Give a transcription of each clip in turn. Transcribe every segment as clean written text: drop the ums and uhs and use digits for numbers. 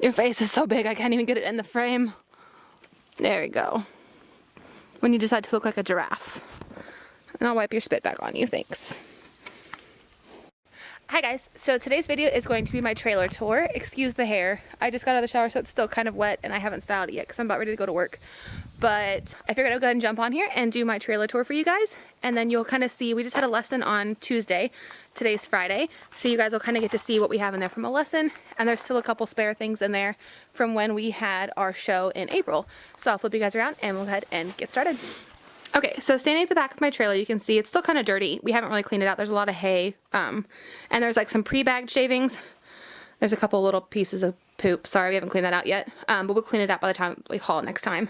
Your face is so big I can't even get it in the frame. There we go. When you decide to look like a giraffe. And I'll wipe your spit back on you, thanks. Hi guys, so today's video is going to be my trailer tour. Excuse the hair. I just got out of the shower so it's still kind of wet and I haven't styled it yet because I'm about ready to go to work. But I figured I'd go ahead and jump on here and do my trailer tour for you guys. And then you'll kind of see, we just had a lesson on Tuesday. Today's Friday. So you guys will kind of get to see what we have in there from a lesson. And there's still a couple spare things in there from when we had our show in April. So I'll flip you guys around and we'll go ahead and get started. Okay, so standing at the back of my trailer, you can see it's still kind of dirty. We haven't really cleaned it out. There's a lot of hay, and there's like some pre-bagged shavings. There's a couple little pieces of poop. Sorry, we haven't cleaned that out yet, but we'll clean it out by the time we haul next time.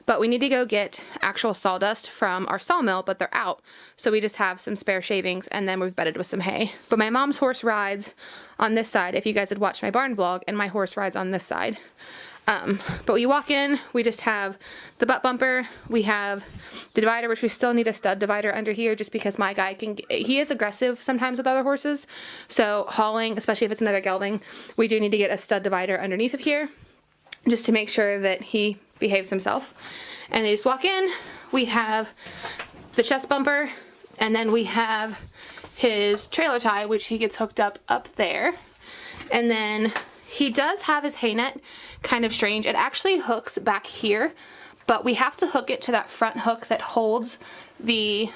But we need to go get actual sawdust from our sawmill, but they're out. So we just have some spare shavings, and then we've bedded with some hay. But my mom's horse rides on this side, if you guys had watched my barn vlog, and my horse rides on this side. But we walk in, we just have the butt bumper, we have the divider, which we still need a stud divider under here just because my guy he is aggressive sometimes with other horses. So hauling, especially if it's another gelding, we do need to get a stud divider underneath of here just to make sure that he behaves himself. And they just walk in, we have the chest bumper, and then we have his trailer tie, which he gets hooked up there. And then he does have his hay net kind of strange. It actually hooks back here, but we have to hook it to that front hook that holds the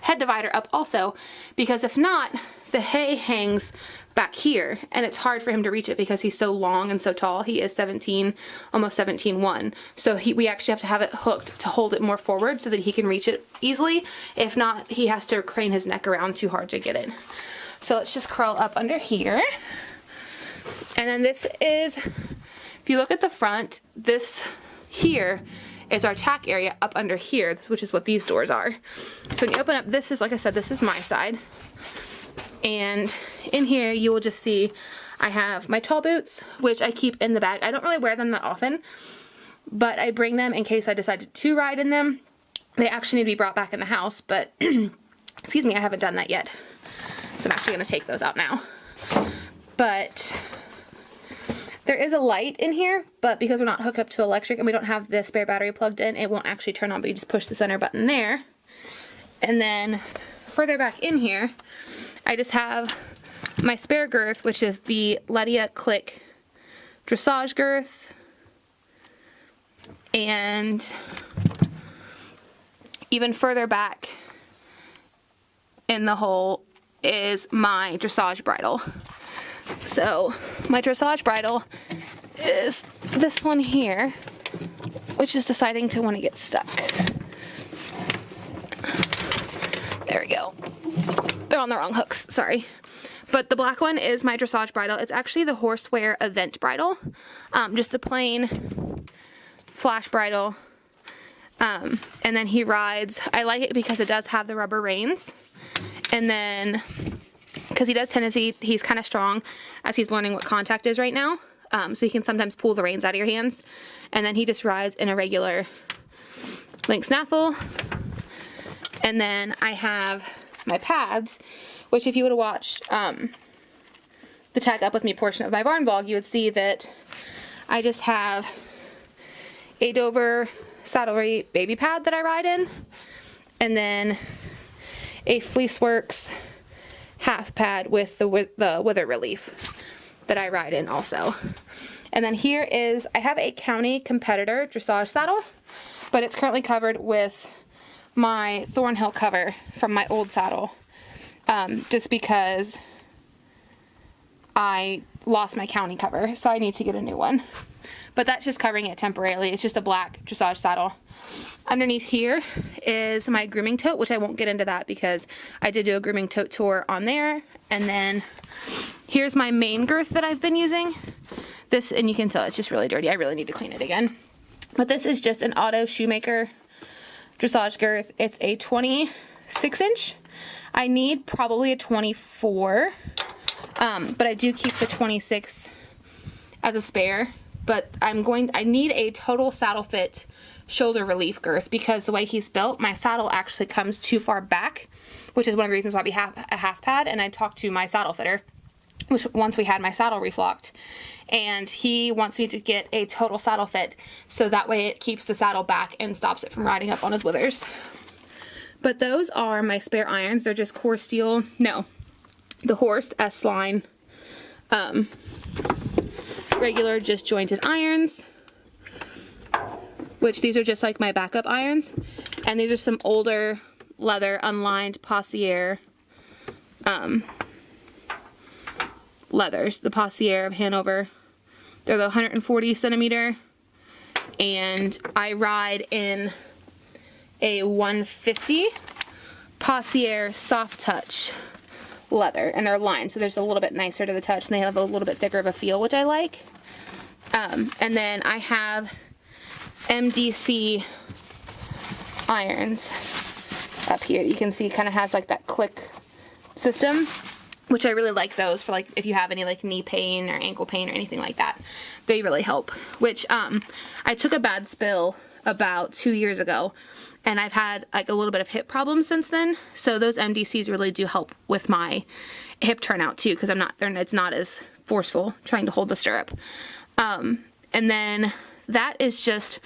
head divider up also, because if not, the hay hangs back here and it's hard for him to reach it because he's so long and so tall. He is 17, almost 17.1. So we actually have to have it hooked to hold it more forward so that he can reach it easily. If not, he has to crane his neck around too hard to get it. So let's just crawl up under here. And then this is, if you look at the front, this here is our tack area up under here, which is what these doors are. So when you open up, this is, like I said, this is my side. And in here you will just see I have my tall boots, which I keep in the bag. I don't really wear them that often, but I bring them in case I decide to ride in them. They actually need to be brought back in the house, but excuse me, I haven't done that yet. So I'm actually going to take those out now. But there is a light in here, but because we're not hooked up to electric and we don't have the spare battery plugged in, it won't actually turn on, but you just push the center button there. And then further back in here, I just have my spare girth, which is the Ledia Click Dressage girth. And even further back in the hole is my dressage bridle. So my dressage bridle is this one here, which is deciding to want to get stuck. There we go. They're on the wrong hooks, sorry. But the black one is my dressage bridle. It's actually the Horseware Event bridle. Just a plain flash bridle. And then he rides, I like it because it does have the rubber reins. And then, because he does tendency, he's kind of strong as he's learning what contact is right now. So he can sometimes pull the reins out of your hands. And then he just rides in a regular link snaffle. And then I have my pads, which if you would have watched the Tack Up With Me portion of my barn vlog, you would see that I just have a Dover Saddlery baby pad that I ride in. And then a Fleeceworks half pad with the wither relief that I ride in also. And then here is, I have a County Competitor dressage saddle, but it's currently covered with my Thornhill cover from my old saddle, just because I lost my County cover, so I need to get a new one. But that's just covering it temporarily. It's just a black dressage saddle. Underneath here is my grooming tote, which I won't get into that because I did do a grooming tote tour on there. And then here's my main girth that I've been using. This, and you can tell it's just really dirty. I really need to clean it again. But this is just an Auto Shoemaker dressage girth. It's a 26-inch. I need probably a 24, but I do keep the 26 as a spare. But I need a total saddle fit shoulder relief girth because the way he's built, my saddle actually comes too far back, which is one of the reasons why we have a half pad. And I talked to my saddle fitter, which once we had my saddle reflocked, and he wants me to get a total saddle fit so that way it keeps the saddle back and stops it from riding up on his withers. But those are my spare irons. They're just core steel, no, the Horse S-line, regular just jointed irons, which these are just like my backup irons. And these are some older leather unlined Passier leathers, the Passier of Hanover. They're the 140 centimeter, and I ride in a 150 Passier soft touch leather, and they're lined, so there's a little bit nicer to the touch, and they have a little bit thicker of a feel, which I like. And then I have MDC irons up here. You can see kind of has like that click system, which I really like those for like if you have any like knee pain or ankle pain or anything like that. They really help. Which I took a bad spill about 2 years ago, and I've had like a little bit of hip problems since then. So those MDCs really do help with my hip turnout too, because it's not as forceful trying to hold the stirrup. And then that is just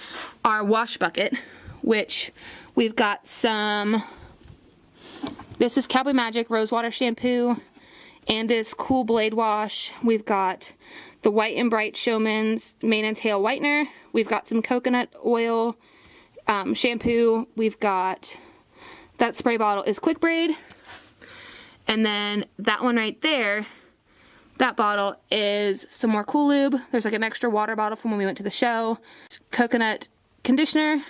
our wash bucket, which we've got some, this is Cowboy Magic Rosewater shampoo, and this Cool Blade Wash. We've got the White and Bright Showman's Mane and Tail Whitener. We've got some coconut oil shampoo. We've got, that spray bottle is Quick Braid. And then that one right there, that bottle is some more Cool Lube. There's like an extra water bottle from when we went to the show. Coconut conditioner,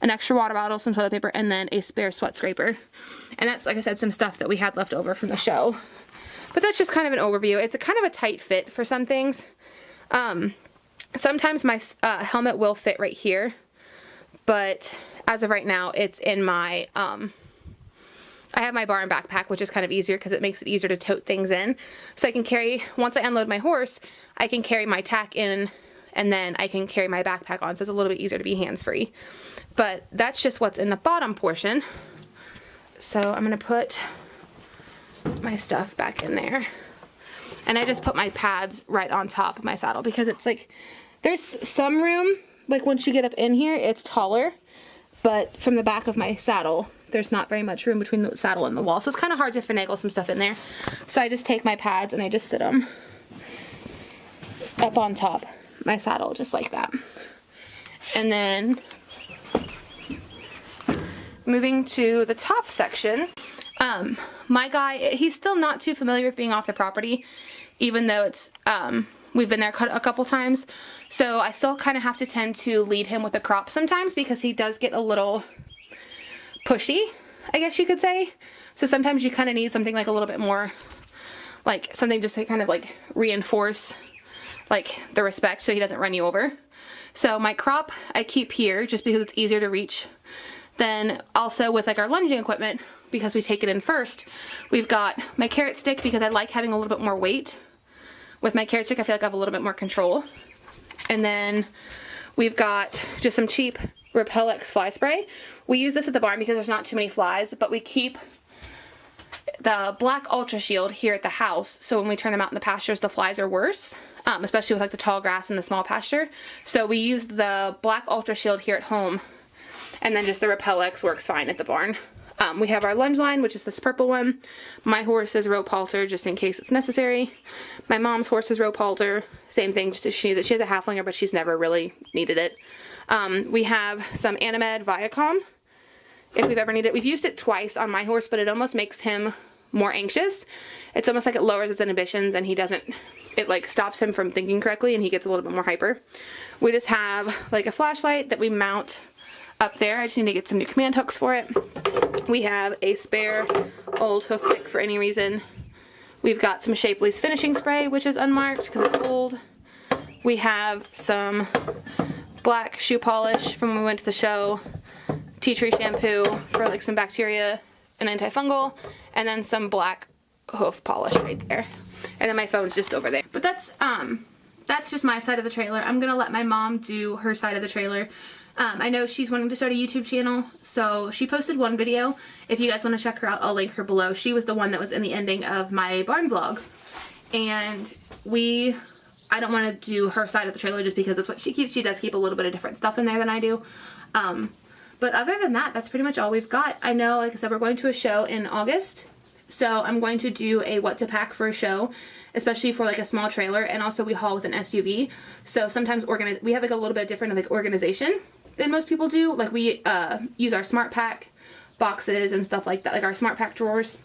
an extra water bottle, some toilet paper, and then a spare sweat scraper. And that's, like I said, some stuff that we had left over from the show. But that's just kind of an overview. It's a kind of a tight fit for some things. Sometimes my helmet will fit right here, but as of right now, it's in my, I have my barn backpack, which is kind of easier because it makes it easier to tote things in. So I can carry, once I unload my horse, I can carry my tack in, and then I can carry my backpack on, so it's a little bit easier to be hands-free. But that's just what's in the bottom portion. So I'm gonna put my stuff back in there. And I just put my pads right on top of my saddle because it's like, there's some room, like once you get up in here, it's taller, but from the back of my saddle, there's not very much room between the saddle and the wall. So it's kind of hard to finagle some stuff in there. So I just take my pads and I just sit them up on top of my saddle, just like that. And then moving to the top section, my guy, he's still not too familiar with being off the property, even though it's, we've been there a couple times. So I still kind of have to tend to lead him with a crop sometimes because he does get a little pushy, I guess you could say. So sometimes you kind of need something like a little bit more, like something just to kind of like reinforce like the respect so he doesn't run you over. So my crop I keep here just because it's easier to reach. Then also with like our lunging equipment, because we take it in first, we've got my carrot stick because I like having a little bit more weight. With my carrot stick, I feel like I have a little bit more control. And then we've got just some cheap Repel-X fly spray. We use this at the barn because there's not too many flies, but we keep the black Ultra Shield here at the house, so when we turn them out in the pastures, the flies are worse, especially with like the tall grass in the small pasture. So we use the black Ultra Shield here at home, and then just the Repel-X works fine at the barn. We have our lunge line, which is this purple one. My horse's rope halter, just in case it's necessary. My mom's horse's rope halter, same thing, just as she has a halflinger, but she's never really needed it. We have some Animed Viacom, if we've ever needed it. We've used it twice on my horse, but it almost makes him more anxious. It's almost like it lowers his inhibitions, and it like stops him from thinking correctly, and he gets a little bit more hyper. We just have like a flashlight that we mount up there. I just need to get some new command hooks for it. We have a spare old hoof pick for any reason. We've got some Shapley's finishing spray, which is unmarked because it's old. We have some black shoe polish from when we went to the show, tea tree shampoo for like some bacteria and antifungal, and then some black hoof polish right there. And then my phone's just over there. But that's just my side of the trailer. I'm gonna let my mom do her side of the trailer. I know she's wanting to start a YouTube channel, so she posted one video. If you guys want to check her out, I'll link her below. She was the one that was in the ending of my barn vlog. And I don't want to do her side of the trailer just because that's what she keeps. She does keep a little bit of different stuff in there than I do. But other than that, that's pretty much all we've got. I know, like I said, we're going to a show in August. So I'm going to do a what to pack for a show, especially for like a small trailer, and also we haul with an SUV. So sometimes we have like a little bit different like organization than most people do. Like we use our smart pack boxes and stuff like that, like our smart pack drawers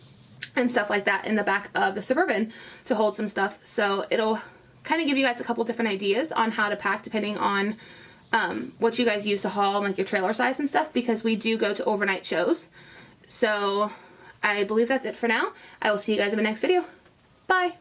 and stuff like that in the back of the Suburban to hold some stuff. So it'll kind of give you guys a couple different ideas on how to pack depending on what you guys use to haul, like your trailer size and stuff, because we do go to overnight shows. So I believe that's it for now. I will see you guys in my next video. Bye!